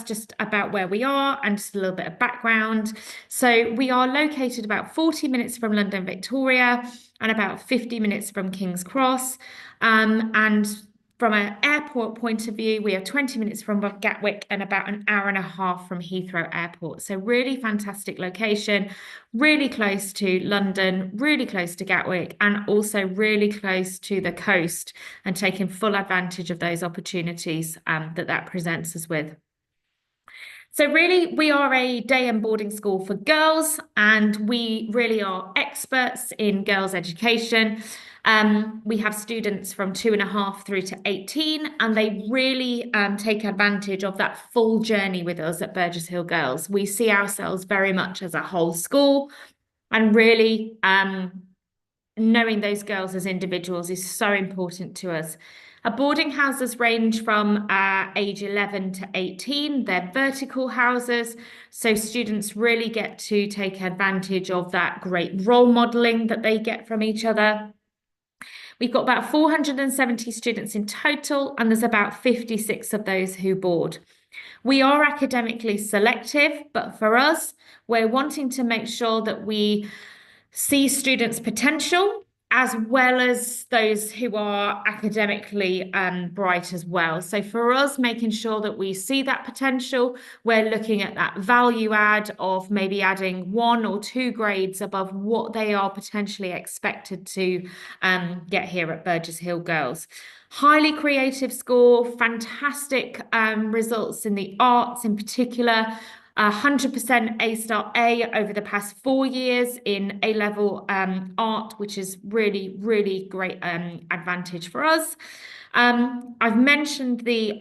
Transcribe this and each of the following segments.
just about where we are and just a little bit of background. So we are located about 40 minutes from London Victoria and about 50 minutes from King's Cross. And from an airport point of view, we are 20 minutes from Gatwick and about an hour and a half from Heathrow Airport. So really fantastic location, really close to London, really close to Gatwick, and also really close to the coast and taking full advantage of those opportunities that presents us with. So really, we are a day and boarding school for girls, and we really are experts in girls' education. We have students from 2.5 through to 18, and they really take advantage of that full journey with us at Burgess Hill Girls. We see ourselves very much as a whole school, and really knowing those girls as individuals is so important to us. Our boarding houses range from age 11 to 18. They're vertical houses, so students really get to take advantage of that great role modelling that they get from each other. We've got about 470 students in total, and there's about 56 of those who board. We are academically selective, but for us, we're wanting to make sure that we see students' potential as well as those who are academically bright as well. So for us, making sure that we see that potential, we're looking at that value add of maybe adding 1 or 2 grades above what they are potentially expected to get here at Burgess Hill Girls. Highly creative school, fantastic results in the arts in particular. 100% A-star A over the past 4 years in A-level art, which is really, really great advantage for us. I've mentioned the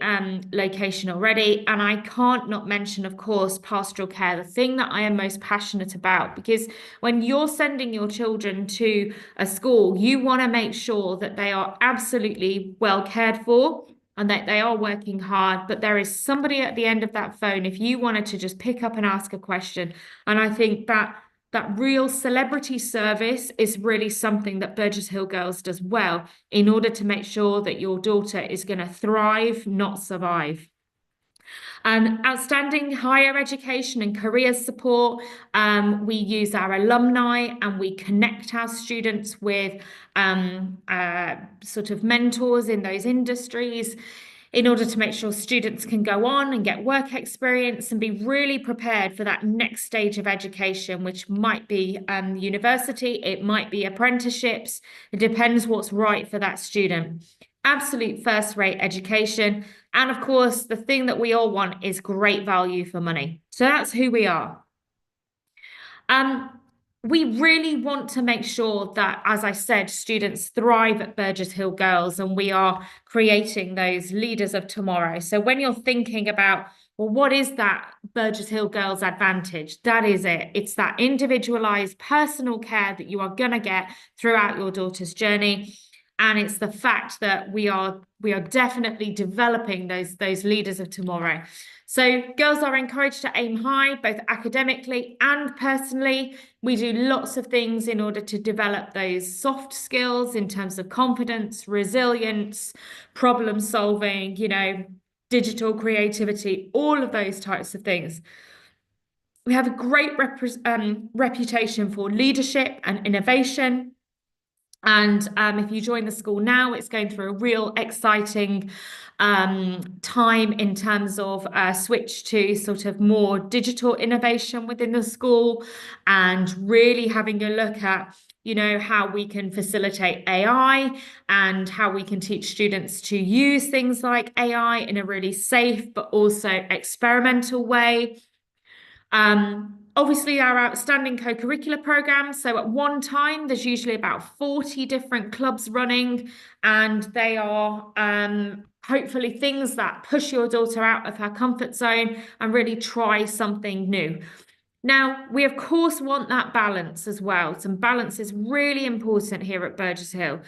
location already, and I can't not mention, of course, pastoral care, the thing that I am most passionate about, because when you're sending your children to a school, you want to make sure that they are absolutely well cared for and that they are working hard, but there is somebody at the end of that phone if you wanted to just pick up and ask a question. And I think that real celebrity service is really something that Burgess Hill Girls does well in order to make sure that your daughter is going to thrive, not survive. Outstanding higher education and career support. We use our alumni and we connect our students with sort of mentors in those industries in order to make sure students can go on and get work experience and be really prepared for that next stage of education, which might be university, it might be apprenticeships. It depends what's right for that student. Absolute first-rate education. And of course, the thing that we all want is great value for money. So that's who we are. We really want to make sure that, as I said, students thrive at Burgess Hill Girls, and we are creating those leaders of tomorrow. So when you're thinking about, well, what is that Burgess Hill Girls advantage? That is it. It's that individualized personal care that you are going to get throughout your daughter's journey. And it's the fact that we are definitely developing those leaders of tomorrow. So girls are encouraged to aim high, both academically and personally. We do lots of things in order to develop those soft skills in terms of confidence, resilience, problem solving, digital creativity, all of those types of things. We have a great reputation for leadership and innovation. And if you join the school now, it's going through a real exciting time in terms of switch to sort of more digital innovation within the school and really having a look at, how we can facilitate AI and how we can teach students to use things like AI in a really safe but also experimental way. Obviously, our outstanding co-curricular program. So at one time, there's usually about 40 different clubs running, and they are hopefully things that push your daughter out of her comfort zone and really try something new. Now, we of course want that balance as well. Some balance is really important here at Burgess Hill.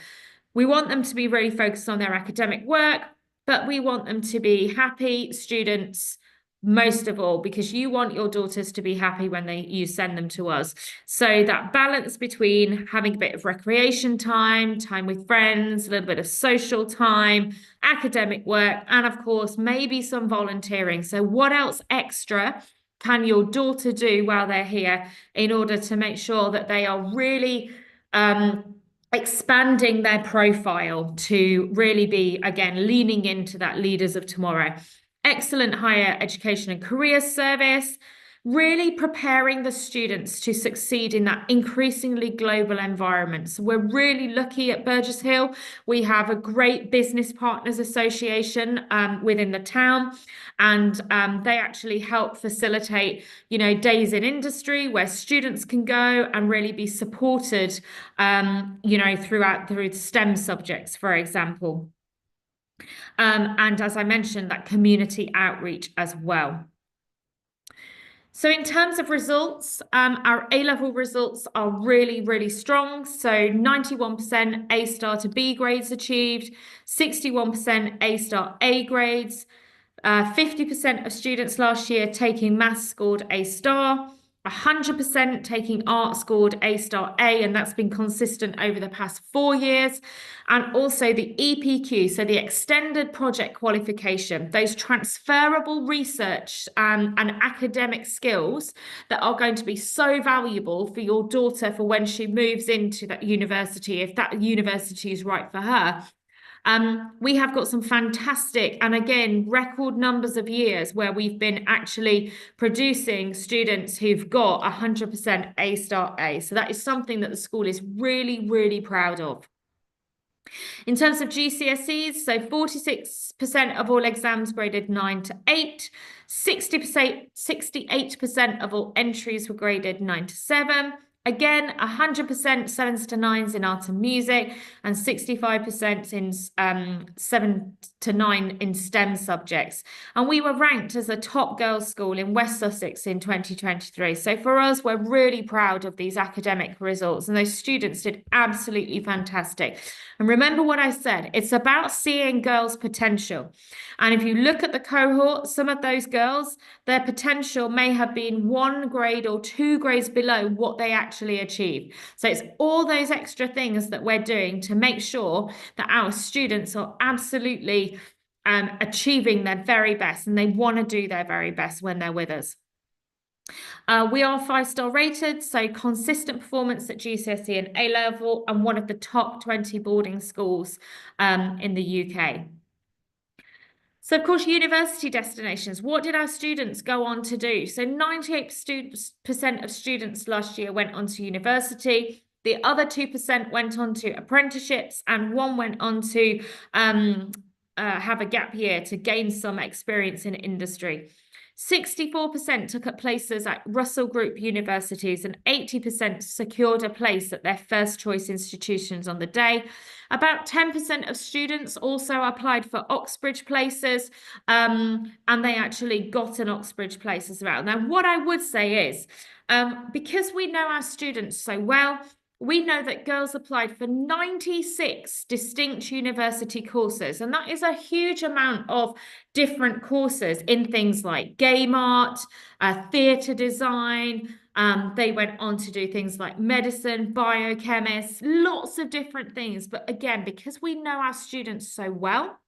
We want them to be really focused on their academic work, but we want them to be happy students, most of all, because you want your daughters to be happy when you send them to us. So that balance between having a bit of recreation time, time with friends, a little bit of social time, academic work, and of course, maybe some volunteering. So what else extra can your daughter do while they're here in order to make sure that they are really expanding their profile to really be, again, leaning into that leaders of tomorrow? Excellent higher education and career service, really preparing the students to succeed in that increasingly global environment. So we're really lucky at Burgess Hill. We have a great business partners association within the town, and they actually help facilitate, days in industry where students can go and really be supported, through STEM subjects, for example. And as I mentioned, that community outreach as well. So in terms of results, our A-level results are really, really strong. So 91% A-star to B grades achieved, 61% A-star A grades, 50% of students last year taking maths scored A-star, 100% taking art scored A-star A, and that's been consistent over the past 4 years. And also the EPQ, so the extended project qualification, those transferable research and academic skills that are going to be so valuable for your daughter for when she moves into that university, if that university is right for her. We have got some fantastic, and again, record numbers of years where we've been actually producing students who've got 100% A-star A. So that is something that the school is really, really proud of. In terms of GCSEs, so 46% of all exams graded 9 to 8, 68% of all entries were graded 9 to 7. Again, 100% 7s to 9s in art and music, and 65% in 7 to 9 in STEM subjects. And we were ranked as a top girls' school in West Sussex in 2023. So for us, we're really proud of these academic results, and those students did absolutely fantastic. And remember what I said, it's about seeing girls' potential. And if you look at the cohort, some of those girls, their potential may have been 1 grade or 2 grades below what they actually achieved. So it's all those extra things that we're doing to make sure that our students are absolutely achieving their very best, and they want to do their very best when they're with us. We are 5-star rated, so consistent performance at GCSE and A-level, and one of the top 20 boarding schools in the UK. So, of course, university destinations. What did our students go on to do? So 98% of students last year went on to university. The other 2% went on to apprenticeships, and 1 went on to have a gap year to gain some experience in industry. 64% took up places at Russell Group universities, and 80% secured a place at their first choice institutions on the day. About 10% of students also applied for Oxbridge places, and they actually got an Oxbridge place as well. Now, what I would say is, because we know our students so well, we know that girls applied for 96 distinct university courses, and that is a huge amount of different courses in things like game art, theatre design. They went on to do things like medicine, biochemists, lots of different things. But again, because we know our students so well,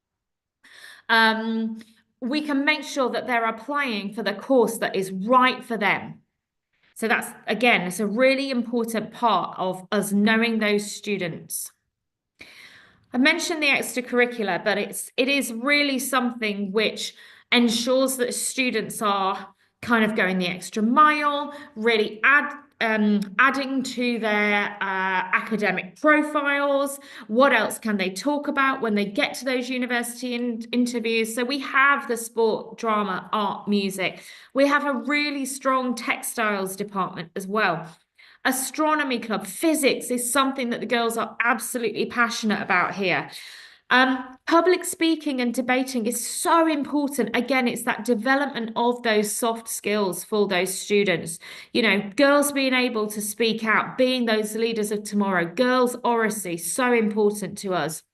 we can make sure that they're applying for the course that is right for them. So that's, again, it's a really important part of us knowing those students. I mentioned the extracurricular, but it is really something which ensures that students are kind of going the extra mile, really adding to their academic profiles. What else can they talk about when they get to those university interviews? So we have the sport, drama, art, music. We have a really strong textiles department as well. Astronomy club, physics is something that the girls are absolutely passionate about here. Public speaking and debating is so important. Again, it's that development of those soft skills for those students. Girls being able to speak out, being those leaders of tomorrow. Girls' oracy, so important to us.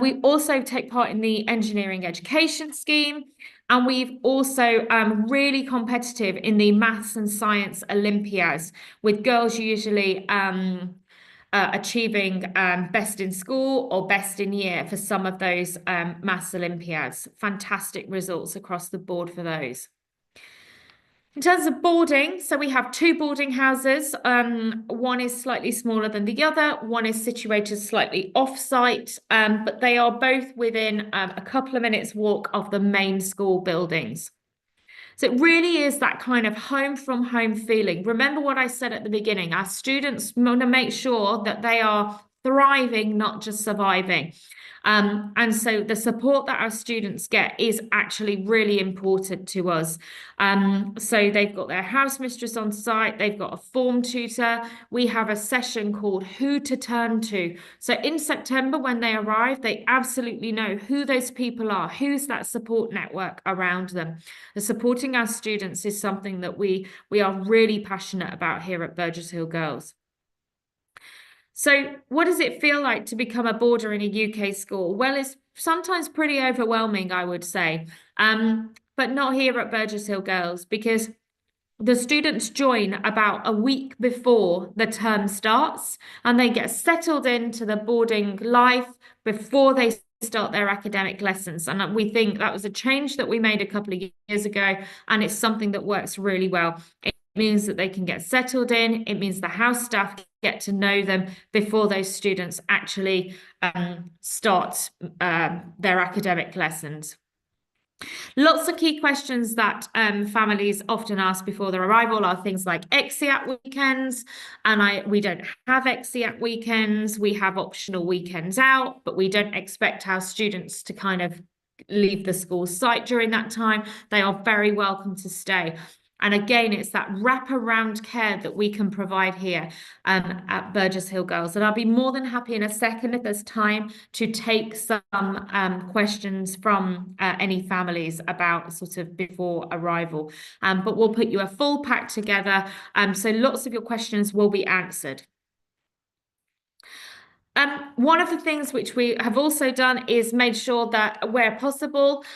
We also take part in the engineering education scheme. And we've also really competitive in the maths and science Olympiads, with girls usually achieving best in school or best in year for some of those maths Olympiads. Fantastic results across the board for those. In terms of boarding, so we have two boarding houses. One is slightly smaller than the other. One is situated slightly off-site, but they are both within a couple of minutes walk of the main school buildings. So it really is that kind of home from home feeling. Remember what I said at the beginning, our students want to make sure that they are thriving, not just surviving. And so the support that our students get is actually really important to us. So they've got their house mistress on site, they've got a form tutor. We have a session called Who to Turn to. So in September, when they arrive, they absolutely know who those people are, who's that support network around them. The supporting our students is something that we are really passionate about here at Burgess Hill Girls. So what does it feel like to become a boarder in a UK school? Well, it's sometimes pretty overwhelming, I would say, but not here at Burgess Hill Girls, because the students join about a week before the term starts, and they get settled into the boarding life before they start their academic lessons. And we think that was a change that we made a couple of years ago, and it's something that works really well. It means that they can get settled in. It means the house staff get to know them before those students actually start their academic lessons. Lots of key questions that families often ask before their arrival are things like EXIAT weekends, and we don't have EXIAT weekends. We have optional weekends out, but we don't expect our students to kind of leave the school site during that time. They are very welcome to stay. And again, it's that wraparound care that we can provide here at Burgess Hill Girls. And I'll be more than happy in a second, if there's time, to take some questions from any families about sort of before arrival. But we'll put you a full pack together. So lots of your questions will be answered. One of the things which we have also done is made sure that where possible,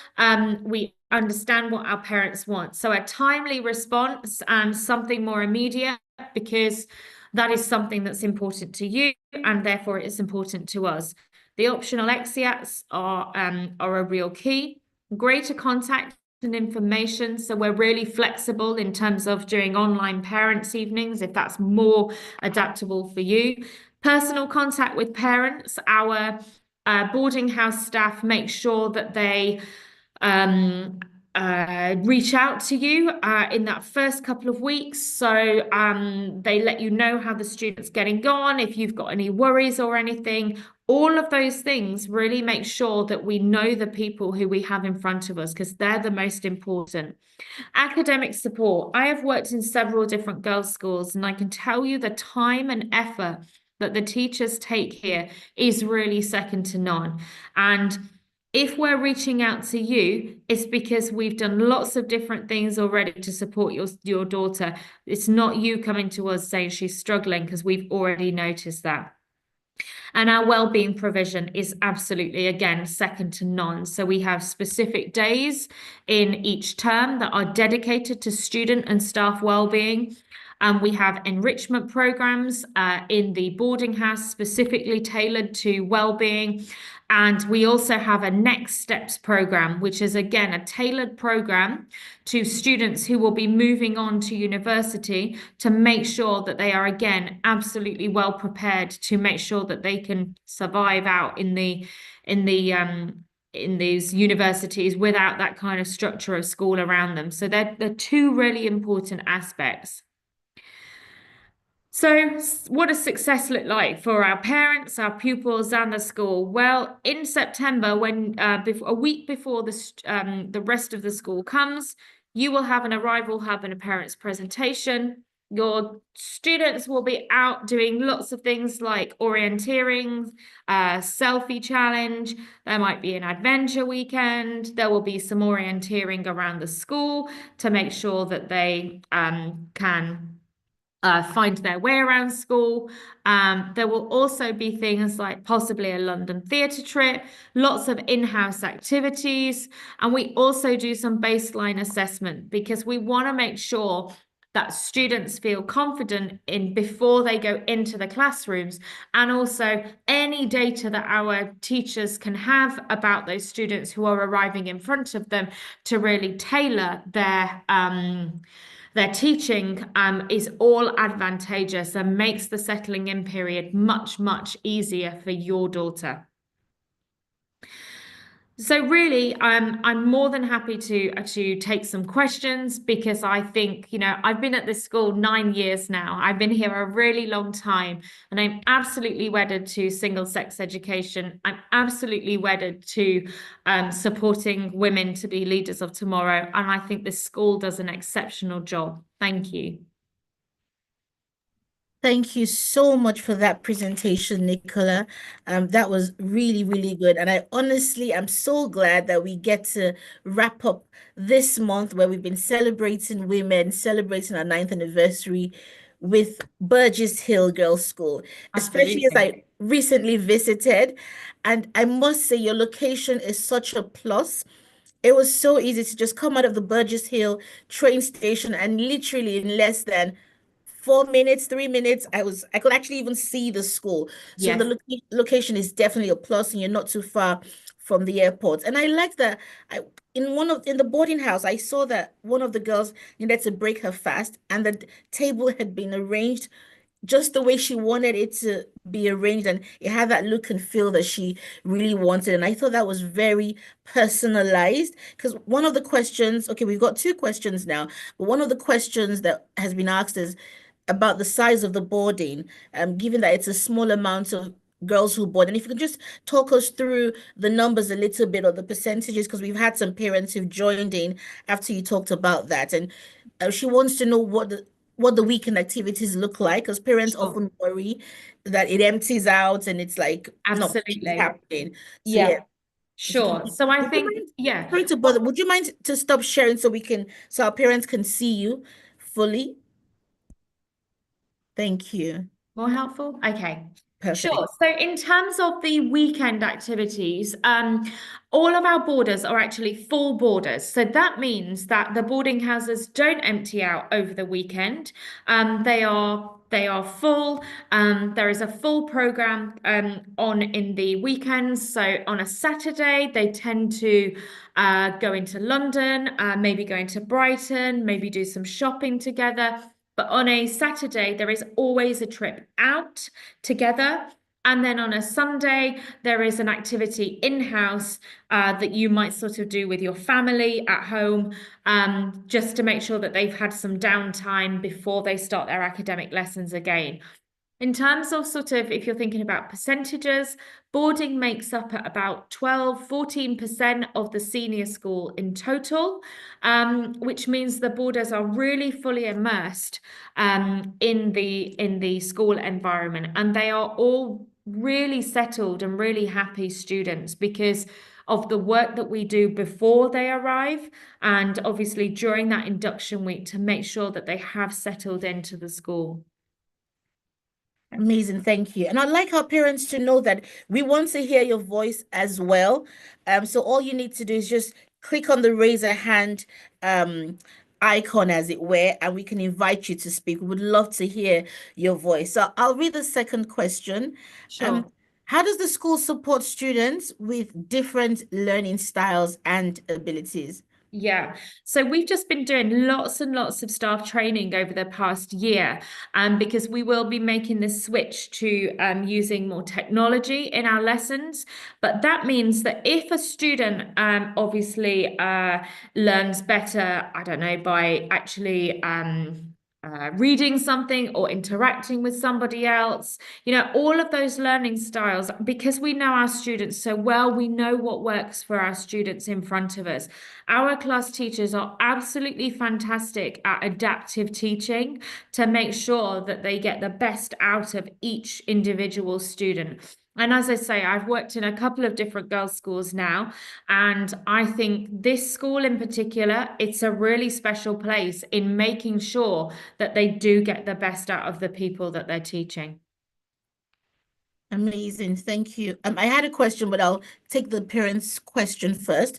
we understand what our parents want. So a timely response and something more immediate, because that is something that's important to you, and therefore it's important to us. The optional EXIATs are a real key. Greater contact and information. So we're really flexible in terms of doing online parents' evenings, if that's more adaptable for you. Personal contact with parents. Our boarding house staff make sure that they reach out to you in that first couple of weeks. So they let you know how the student's getting on, if you've got any worries or anything. All of those things really make sure that we know the people who we have in front of us, because they're the most important. Academic support. I have worked in several different girls' schools, and I can tell you the time and effort that the teachers take here is really second to none. And if we're reaching out to you, it's because we've done lots of different things already to support your daughter. It's not you coming to us saying she's struggling, because we've already noticed that. And our wellbeing provision is absolutely, again, second to none. So we have specific days in each term that are dedicated to student and staff wellbeing. We have enrichment programs in the boarding house specifically tailored to wellbeing. And we also have a Next Steps program, which is, again, a tailored program to students who will be moving on to university, to make sure that they are, again, absolutely well prepared to make sure that they can survive out in these universities without that kind of structure of school around them. So they're two really important aspects. So what does success look like for our parents, our pupils, and the school? Well, in September, when a week before the rest of the school comes, you will have an arrival hub and a parents' presentation. Your students will be out doing lots of things like orienteering, selfie challenge. There might be an adventure weekend. There will be some orienteering around the school to make sure that they can find their way around school. There will also be things like possibly a London theatre trip, lots of in-house activities, and we also do some baseline assessment because we want to make sure that students feel confident in before they go into the classrooms, and also any data that our teachers can have about those students who are arriving in front of them to really tailor their teaching is all advantageous and makes the settling in period much, much easier for your daughter. So really, I'm more than happy to take some questions because I think, I've been at this school 9 years now. I've been here a really long time, and I'm absolutely wedded to single-sex education. I'm absolutely wedded to supporting women to be leaders of tomorrow, and I think this school does an exceptional job. Thank you. Thank you so much for that presentation, Nicola. That was really, really good. And I honestly am so glad that we get to wrap up this month where we've been celebrating women, celebrating our ninth anniversary with Burgess Hill Girls' School, especially as Absolutely. I recently visited. And I must say, your location is such a plus. It was so easy to just come out of the Burgess Hill train station and literally in less than 4 minutes, 3 minutes, I could actually even see the school. So the Yes, location is definitely a plus, and you're not too far from the airport. And I like that. I in the boarding house, I saw that one of the girls needed to break her fast, and the table had been arranged just the way she wanted it to be arranged, and it had that look and feel that she really wanted. And I thought that was very personalized because one of the questions, okay, we've got two questions now, but one of the questions that has been asked is about the size of the boarding, given that it's a small amount of girls who board. And if you can just talk us through the numbers a little bit or the percentages, because we've had some parents who've joined in after you talked about that. And she wants to know what the weekend activities look like, because parents sure. often worry that it empties out and it's like not much is Absolutely. happening. So yeah, Yeah, if you can, sure. So I would you think, mind, yeah. sorry to bother, would you mind to stop sharing so we can, so our parents can see you fully? Thank you. More helpful? Okay. Sure. Perfect. So in terms of the weekend activities, all of our borders are actually full borders. So that means that the boarding houses don't empty out over the weekend. They are full. There is a full program on in the weekends. So on a Saturday, they tend to go into London, maybe go into Brighton, maybe do some shopping together. But on a Saturday, there is always a trip out together. And then on a Sunday, there is an activity in-house that you might sort of do with your family at home, just to make sure that they've had some downtime before they start their academic lessons again. In terms of sort of, if you're thinking about percentages, boarding makes up at about 14% of the senior school in total, which means the boarders are really fully immersed in the school environment, and they are all really settled and really happy students because of the work that we do before they arrive, and obviously during that induction week to make sure that they have settled into the school. Amazing, thank you. And I'd like our parents to know that we want to hear your voice as well. So all you need to do is just click on the raise a hand icon, as it were, and we can invite you to speak. We would love to hear your voice. So I'll read the second question. Um, Sure. how does the school support students with different learning styles and abilities? Yeah, so we've just been doing lots and lots of staff training over the past year, because we will be making this switch to using more technology in our lessons. But that means that if a student obviously learns better, I don't know, by actually reading something or interacting with somebody else, all of those learning styles, because we know our students so well, we know what works for our students in front of us. Our class teachers are absolutely fantastic at adaptive teaching to make sure that they get the best out of each individual student. And as I say, I've worked in a couple of different girls' schools now, and I think this school in particular, it's a really special place in making sure that they do get the best out of the people that they're teaching. Amazing. Thank you. I had a question, but I'll take the parents' question first.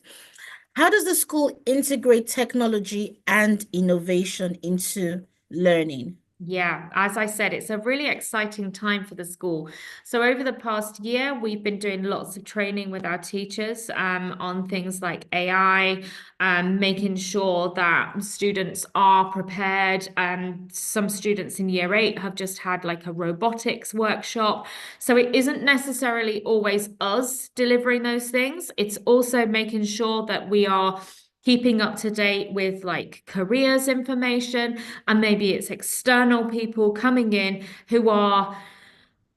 How does the school integrate technology and innovation into learning? Yeah, as I said, it's a really exciting time for the school. So over the past year, we've been doing lots of training with our teachers on things like AI, making sure that students are prepared. Some students in year 8 have just had like a robotics workshop. So it isn't necessarily always us delivering those things. It's also making sure that we are keeping up to date with like careers information, and maybe it's external people coming in who are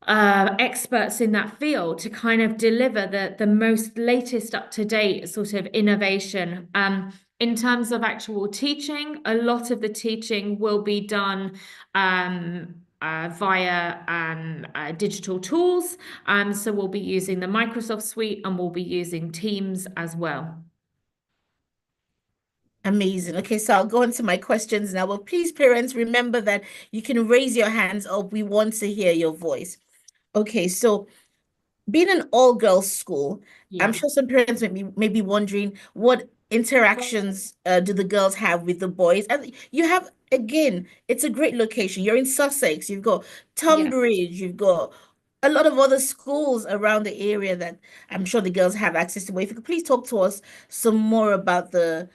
experts in that field to kind of deliver the most latest up to date sort of innovation. In terms of actual teaching, a lot of the teaching will be done via digital tools. So we'll be using the Microsoft Suite, and we'll be using Teams as well. Amazing. Okay, so I'll go into my questions now. Well, please, parents, remember that you can raise your hands up. We want to hear your voice. Okay, so being an all-girls school, I'm Yeah. sure some parents may be wondering what interactions do the girls have with the boys? And you have, again, it's a great location. You're in Sussex, you've got Yeah. Tunbridge, you've got a lot of other schools around the area that I'm sure the girls have access to. But if you could please talk to us some more about the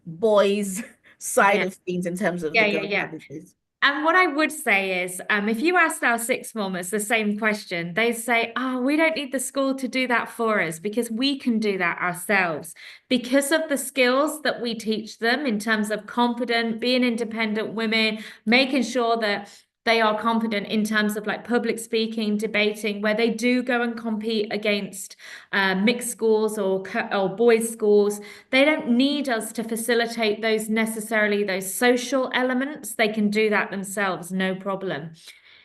boys side Yeah. of things in terms of the Yeah, yeah, girls yeah. having this. And what I would say is, if you asked our sixth formers the same question, they'd say, "Oh, we don't need the school to do that for us because we can do that ourselves." Because of the skills that we teach them in terms of confident, being independent women, making sure that they are confident in terms of like public speaking, debating, where they do go and compete against mixed schools or boys' schools. They don't need us to facilitate those necessarily, those social elements. They can do that themselves, no problem.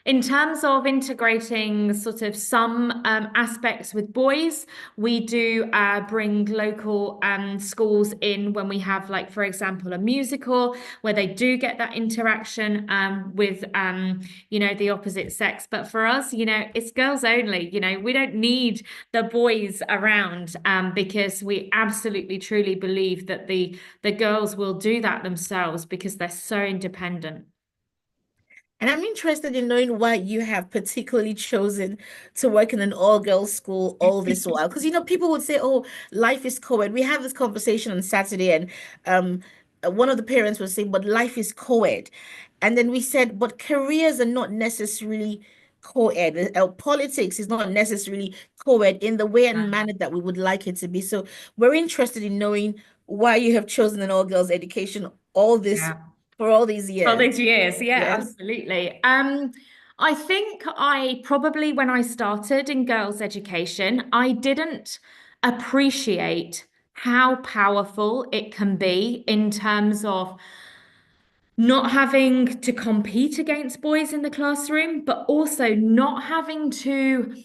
In terms of integrating sort of some aspects with boys, we do bring local schools in when we have, like, for example, a musical where they do get that interaction with, the opposite sex. But for us, it's girls only. We don't need the boys around because we absolutely truly believe that the girls will do that themselves because they're so independent. And I'm interested in knowing why you have particularly chosen to work in an all-girls school all this while. Because, people would say, oh, life is co-ed. We had this conversation on Saturday, and one of the parents was saying, but life is co-ed. And then we said, but careers are not necessarily co-ed. Politics is not necessarily co-ed in the way and manner that we would like it to be. So we're interested in knowing why you have chosen an all-girls education Yeah. for all these All years. these years, yeah, Yes. absolutely. I think I probably, when I started in girls' education, I didn't appreciate how powerful it can be in terms of not having to compete against boys in the classroom, but also not having to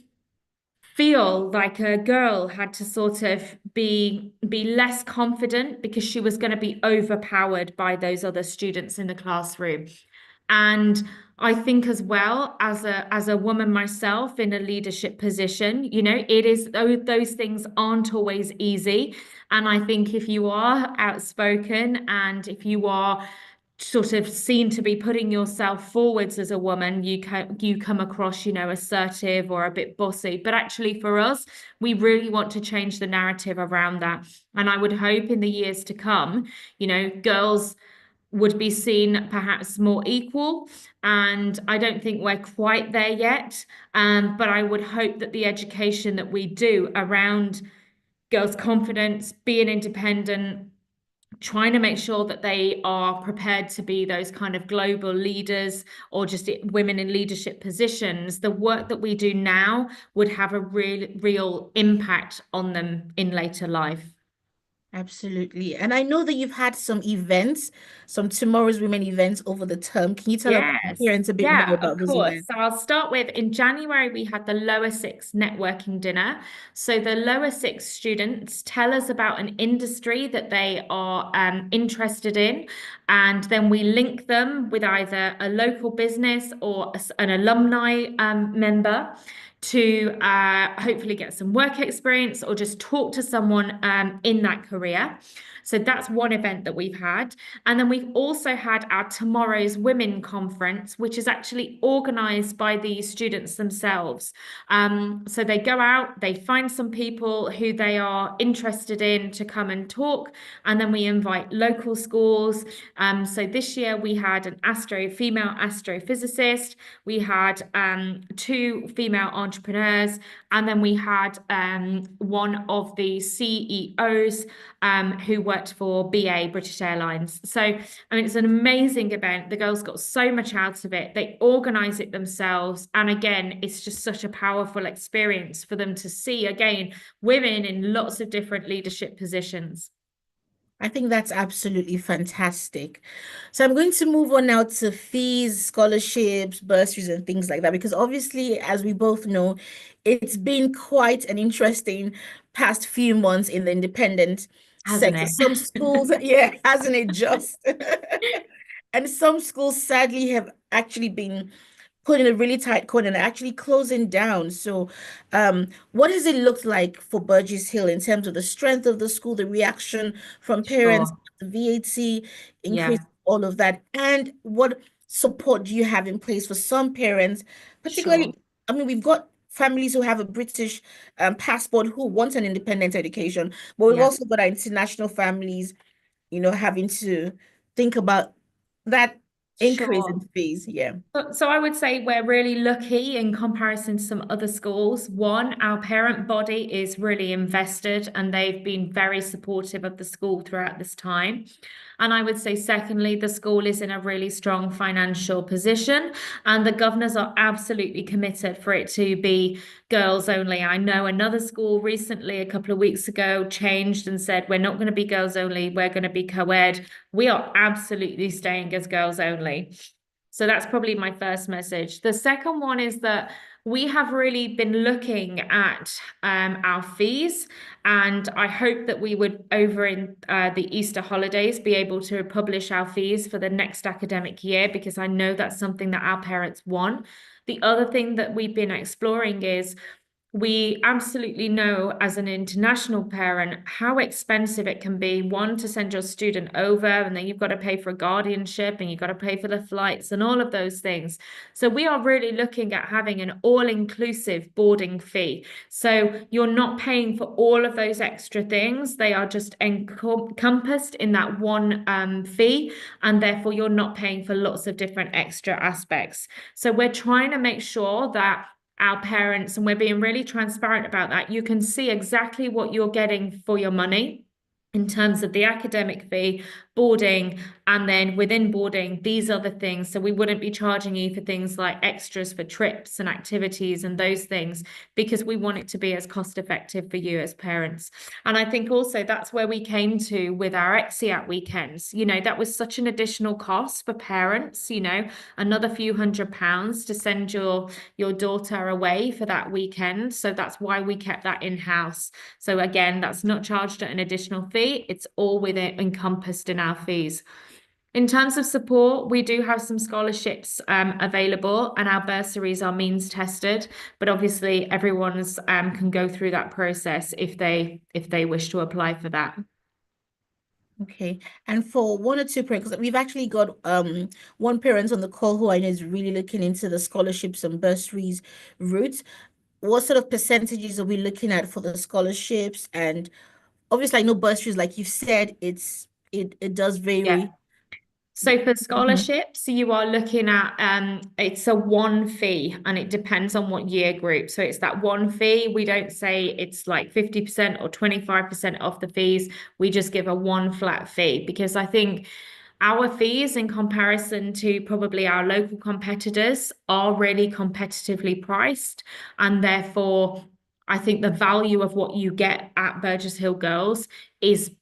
feel like a girl had to sort of be less confident because she was going to be overpowered by those other students in the classroom. And I think as well as a woman myself in a leadership position, it is those things aren't always easy. And I think if you are outspoken and if you are sort of seen to be putting yourself forwards as a woman, you come across, assertive or a bit bossy. But actually, for us, we really want to change the narrative around that. And I would hope in the years to come, girls would be seen perhaps more equal. And I don't think we're quite there yet. But I would hope that the education that we do around girls' confidence, being independent, trying to make sure that they are prepared to be those kind of global leaders or just women in leadership positions, the work that we do now would have a real impact on them in later life. Absolutely. And I know that you've had some events, some Tomorrow's Women events over the term. Can you tell our Yes. parents a bit more Yeah, of about those course. events? So I'll start with in January, we had the lower six networking dinner. So the lower six students tell us about an industry that they are interested in. And then we link them with either a local business or an alumni member to hopefully get some work experience or just talk to someone in that career. So that's one event that we've had. And then we've also had our Tomorrow's Women Conference, which is actually organized by the students themselves. So they go out, they find some people who they are interested in to come and talk, and then we invite local schools. So this year we had female astrophysicist, we had two female entrepreneurs, and then we had one of the CEOs who worked for BA, British Airlines. So, I mean, it's an amazing event. The girls got so much out of it. They organize it themselves. And again, it's just such a powerful experience for them to see, again, women in lots of different leadership positions. I think that's absolutely fantastic. So I'm going to move on now to fees, scholarships, bursaries, and things like that, because obviously, as we both know, it's been quite an interesting past few months in the independent Hasn't sector. Some schools, it? yeah, hasn't it just? And some schools sadly have actually been put in a really tight corner and actually closing down. So, what has it looked like for Burgess Hill in terms of the strength of the school, the reaction from parents, Sure. the VAT increase, Yeah, all of that, and what support do you have in place for some parents, sure. particularly? I mean, we've got families who have a British passport who want an independent education, but we've Yeah, also got our international families, having to think about that increase in sure. fees. Yeah. So I would say we're really lucky in comparison to some other schools. One, our parent body is really invested and they've been very supportive of the school throughout this time. And I would say, secondly, the school is in a really strong financial position, and the governors are absolutely committed for it to be girls only. I know another school recently, a couple of weeks ago, changed and said, we're not going to be girls only, we're going to be co-ed. We are absolutely staying as girls only. So that's probably my first message. The second one is that we have really been looking at our fees, and I hope that we would, over in the Easter holidays, be able to publish our fees for the next academic year, because I know that's something that our parents want. The other thing that we've been exploring is we absolutely know as an international parent how expensive it can be, one, to send your student over, and then you've got to pay for a guardianship and you've got to pay for the flights and all of those things. So we are really looking at having an all-inclusive boarding fee. So you're not paying for all of those extra things. They are just encompassed in that one fee, and therefore you're not paying for lots of different extra aspects. So we're trying to make sure that our parents, and we're being really transparent about that, you can see exactly what you're getting for your money in terms of the academic fee, boarding, and then within boarding, these other things. So we wouldn't be charging you for things like extras for trips and activities and those things, because we want it to be as cost effective for you as parents. And I think also that's where we came to with our EXIAT weekends. That was such an additional cost for parents, another few £100s to send your daughter away for that weekend. So that's why we kept that in-house. So again, that's not charged at an additional fee. It's all within encompassed in our fees. In terms of support, we do have some scholarships available, and our bursaries are means tested. But obviously, everyone's can go through that process if they wish to apply for that. Okay. And for one or two parents, 'cause we've actually got one parent on the call who I know is really looking into the scholarships and bursaries route. What sort of percentages are we looking at for the scholarships? And obviously I know bursaries, like you said, it does Yeah. vary. So for Mhm. scholarships, you are looking at it's a one fee, and it depends on what year group. So it's that one fee. We don't say it's like 50% or 25% off the fees. We just give a one flat fee, because I think our fees in comparison to probably our local competitors are really competitively priced, and therefore I think the value of what you get at Burgess Hill Girls is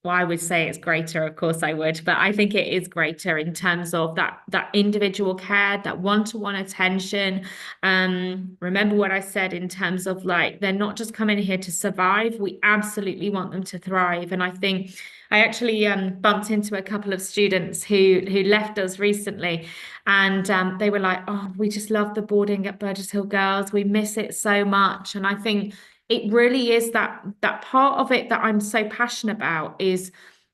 Well, I would say it's greater, of course I would, but I think it is greater in terms of that individual care, that one-to-one attention. Remember what I said in terms of like they're not just coming here to survive. We absolutely want them to thrive. And I think I actually bumped into a couple of students who left us recently, and they were like, "Oh, we just love the boarding at Burgess Hill Girls. We miss it so much." And I think it really is that part of it that I'm so passionate about is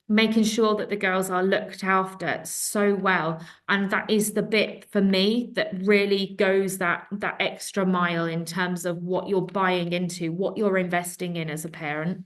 making sure that the girls are looked after so well. And that is the bit for me that really goes that extra mile in terms of what you're buying into, what you're investing in as a parent.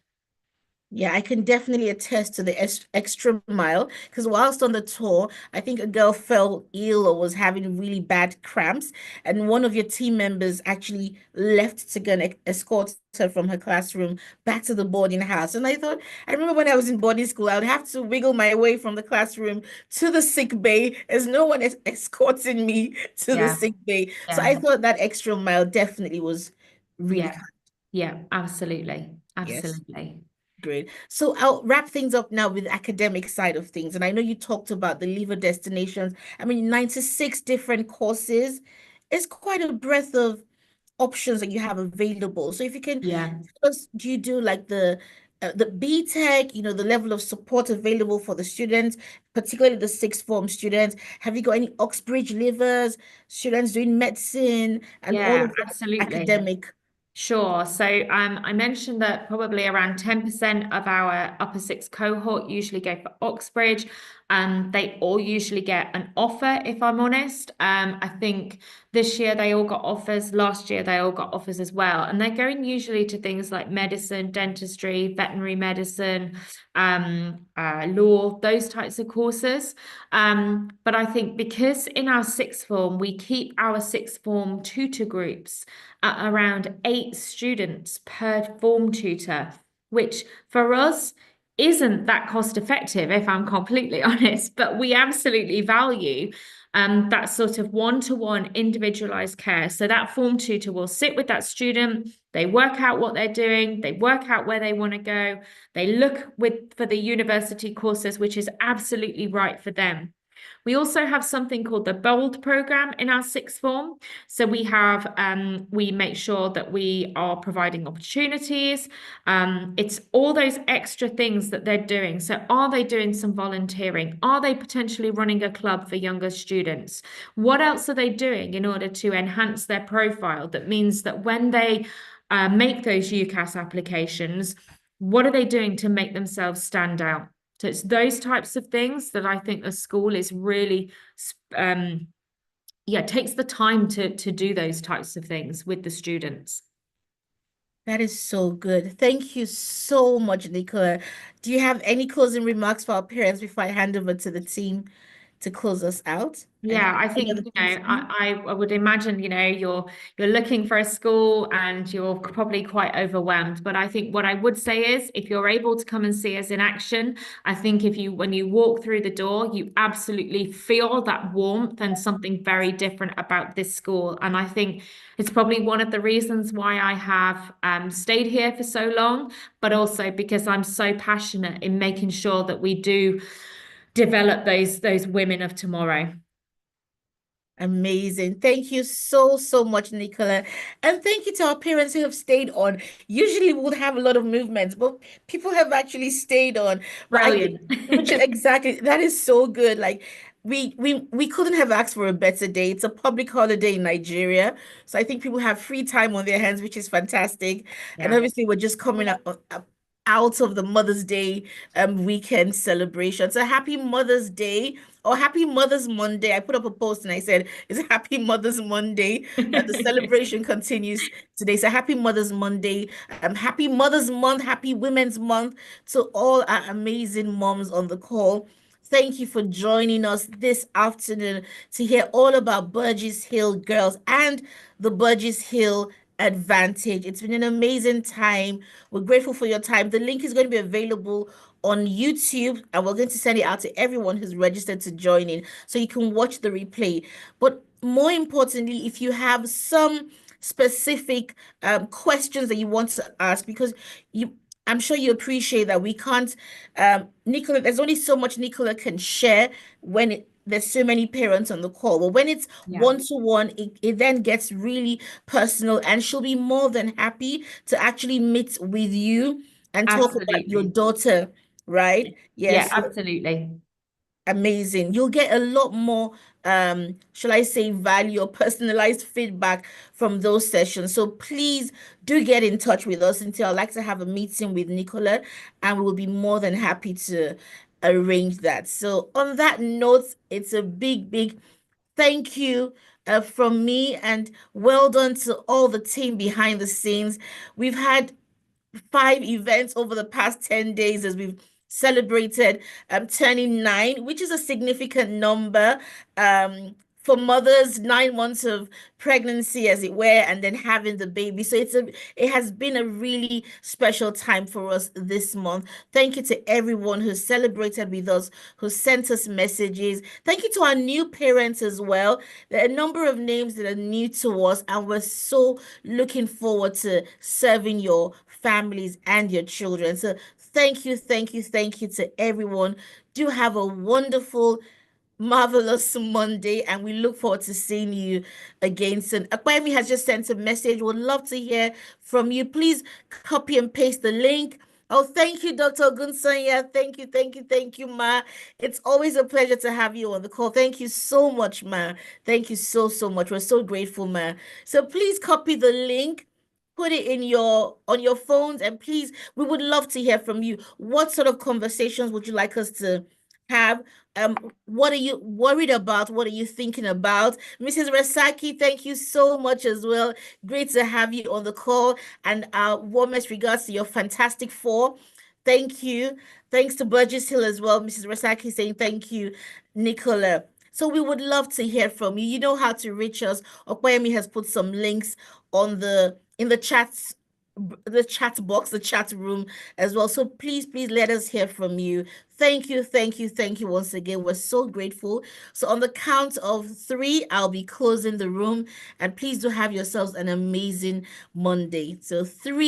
Yeah, I can definitely attest to the extra mile because whilst on the tour, I think a girl fell ill or was having really bad cramps, and one of your team members actually left to go and escort her from her classroom back to the boarding house. And I thought, I remember when I was in boarding school, I would have to wiggle my way from the classroom to the sick bay as no one is escorting me to the Yeah, sick bay. So yeah, I thought that extra mile definitely was really yeah, kind. yeah, absolutely. Yes. Absolutely. Great. So I'll wrap things up now with the academic side of things. And I know you talked about the lever destinations. I mean, 96 different courses. It's quite a breadth of options that you have available. So if you can Yeah. tell us, do you do like the B Tech, the level of support available for the students, particularly the sixth form students? Have you got any Oxbridge livers, students doing medicine, and all Yeah, of the absolutely. academic? Sure. So I mentioned that probably around 10% of our upper six cohort usually go for Oxbridge. They all usually get an offer, if I'm honest. I think this year they all got offers. Last year they all got offers as well. And they're going usually to things like medicine, dentistry, veterinary medicine, law, those types of courses. But I think because in our sixth form, we keep our sixth form tutor groups at around 8 students per form tutor, which for us isn't that cost effective, if I'm completely honest, but we absolutely value that sort of one-to-one individualized care. So that form tutor will sit with that student, they work out what they're doing, they work out where they want to go, they look for the university courses, which is absolutely right for them. We also have something called the BOLD program in our sixth form. So we make sure that we are providing opportunities. It's all those extra things that they're doing. So are they doing some volunteering? Are they potentially running a club for younger students? What else are they doing in order to enhance their profile? That means that when they make those UCAS applications, what are they doing to make themselves stand out? So it's those types of things that I think the school is really, yeah, takes the time to do those types of things with the students. That is so good. Thank you so much, Nicola. Do you have any closing remarks for our parents before I hand over to the team to close us out? And Yeah, I any other think, things? I would imagine, you're looking for a school and you're probably quite overwhelmed. But I think what I would say is if you're able to come and see us in action, I think when you walk through the door, you absolutely feel that warmth and something very different about this school. And I think it's probably one of the reasons why I have stayed here for so long, but also because I'm so passionate in making sure that we do develop those women of tomorrow. Amazing. Thank you so, so much, Nicola. And thank you to our parents who have stayed on. Usually we would have a lot of movements, but people have actually stayed on. But I think, Brilliant. which exactly, that is so good. Like we couldn't have asked for a better day. It's a public holiday in Nigeria. So I think people have free time on their hands, which is fantastic. And Yeah. obviously we're just coming out of the Mother's Day weekend celebration. So happy Mother's Day or happy Mother's Monday. I put up a post and I said, it's happy Mother's Monday. The celebration continues today. So happy Mother's Monday. Happy Mother's Month. Happy Women's Month to all our amazing moms on the call. Thank you for joining us this afternoon to hear all about Burgess Hill Girls and the Burgess Hill Advantage. It's been an amazing time. We're grateful for your time. The link is going to be available on YouTube, and we're going to send it out to everyone who's registered to join in so you can watch the replay. But more importantly, if you have some specific questions that you want to ask, because you I'm sure you appreciate that we can't, Nicola, there's only so much Nicola can share when there's so many parents on the call. But when it's Yeah, one-to-one, it then gets really personal, and she'll be more than happy to actually meet with you and talk about your absolutely. daughter, right? Yeah, Yes. absolutely. Amazing. You'll get a lot more, shall I say, value or personalized feedback from those sessions. So please do get in touch with us until I'd like to have a meeting with Nicola, and we will be more than happy to arrange that. So on that note, it's a big, big thank you from me, and well done to all the team behind the scenes. We've had 5 events over the past 10 days as we've celebrated turning 9, which is a significant number for mothers, 9 months of pregnancy, as it were, and then having the baby. So it has been a really special time for us this month. Thank you to everyone who celebrated with us, who sent us messages. Thank you to our new parents as well. There are a number of names that are new to us, and we're so looking forward to serving your families and your children. So thank you, thank you, thank you to everyone. Do have a wonderful, marvelous Monday, and we look forward to seeing you again soon. Akpemi has just sent a message. Would love to hear from you. Please copy and paste the link. Oh, thank you, Dr. Gunsanya. Thank you, thank you, thank you, Ma. It's always a pleasure to have you on the call. Thank you so much, Ma. Thank you so, so much. We're so grateful, Ma. So please copy the link, put it in your on your phones, and please, we would love to hear from you. What sort of conversations would you like us to have? Um, what are you worried about? What are you thinking about? Mrs. Rasaki, thank you so much as well. Great to have you on the call, and our warmest regards to your fantastic four. Thank you. Thanks to Burgess Hill as well. Mrs. Rasaki saying thank you, Nicola. So we would love to hear from you. You know how to reach us. Okoyemi has put some links on the chat box, the chat room as well. So please, please let us hear from you. Thank you, thank you, thank you once again. We're so grateful. So on the count of 3, I'll be closing the room, and please do have yourselves an amazing Monday. So 3.